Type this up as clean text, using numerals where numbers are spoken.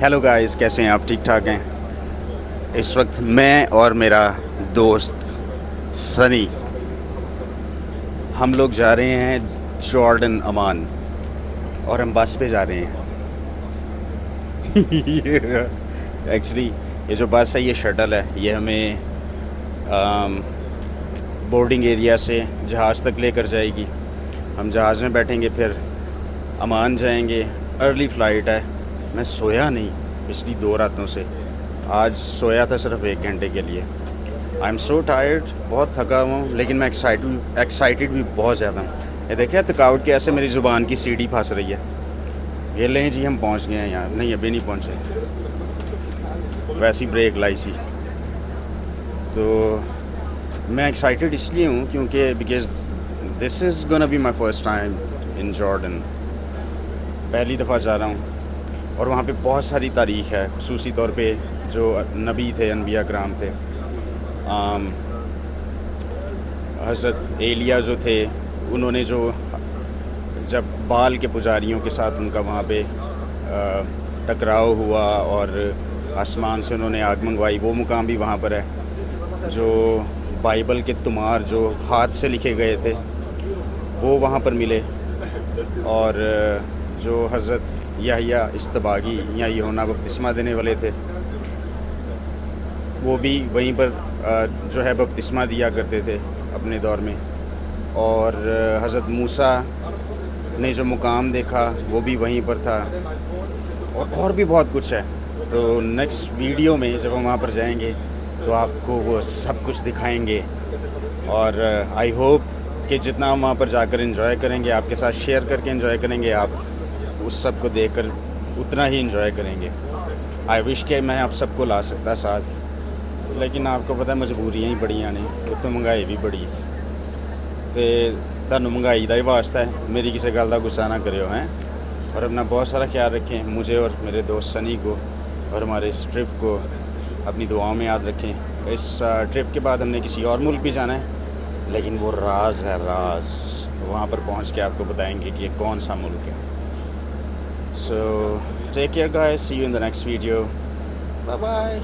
Hello guys, कैसे हैं आप? ठीक ठाक हैं? इस वक्त मैं और मेरा दोस्त सनी, हम लोग जा रहे हैं जॉर्डन अमान, और हम बस पे जा रहे हैं। एक्चुअली ये जो बस है, ये शटल है। ये हमें बोर्डिंग एरिया से जहाज़ तक लेकर जाएगी। हम जहाज़ में बैठेंगे, फिर अमान जाएंगे। अर्ली फ़्लाइट है। मैं सोया नहीं पिछली 2 रातों से। आज सोया था सिर्फ 1 घंटे के लिए। आई एम सो टायर्ड, बहुत थका हुआ हूँ, लेकिन मैं एक्साइटेड भी बहुत ज़्यादा हूँ। ये देखिए थकावट की ऐसे मेरी ज़ुबान की सीढ़ी फंस रही है। ये लें जी, हम पहुँच गए हैं यहाँ। नहीं, अभी नहीं पहुँचे, वैसी ब्रेक लाई सी। तो मैं एक्साइटेड इसलिए हूँ क्योंकि because this is gonna be my first time in Jordan. पहली दफ़ा जा रहा हूँ, और वहाँ पे बहुत सारी तारीख़ है, ख़ुसूसी तौर पे जो नबी थे, अनबिया कराम थे। हज़रत एलिया जो थे, उन्होंने जो जब बाल के पुजारियों के साथ उनका वहाँ पे टकराव हुआ और आसमान से उन्होंने आग मंगवाई, वो मुकाम भी वहाँ पर है। जो बाइबल के तुमार जो हाथ से लिखे गए थे, वो वहाँ पर मिले। और जो हज़रत याह्या इस्तबागी या यूहन्ना बपतिस्मा देने वाले थे, वो भी वहीं पर जो है बपतिस्मा दिया करते थे अपने दौर में। और हज़रत मूसा ने जो मुकाम देखा, वो भी वहीं पर था। और भी बहुत कुछ है। तो नेक्स्ट वीडियो में जब हम वहाँ पर जाएंगे तो आपको वो सब कुछ दिखाएंगे। और आई होप कि जितना हम वहाँ पर जाकर एंजॉय करेंगे, आपके साथ शेयर करके एंजॉय करेंगे, आप उस सब को देखकर उतना ही एंजॉय करेंगे। आई विश कि मैं आप सबको ला सकता साथ, लेकिन आपको पता है मजबूरियाँ ही बड़ियां ने, उत्तों महंगाई भी बड़ी है। तो तुहानू महंगाई का ही वास्ता है, मेरी किसी गल का गुस्सा ना करियो हैं। और अपना बहुत सारा ख्याल रखें, मुझे और मेरे दोस्त सनी को और हमारे इस ट्रिप को अपनी दुआओं में याद रखें। इस ट्रिप के बाद हमने किसी और मुल्क भी जाना है, लेकिन वो राज है, राज। वहाँ पर पहुँच के आपको बताएंगे कि ये कौन सा मुल्क है। So take care guys, see you in the next video, bye bye.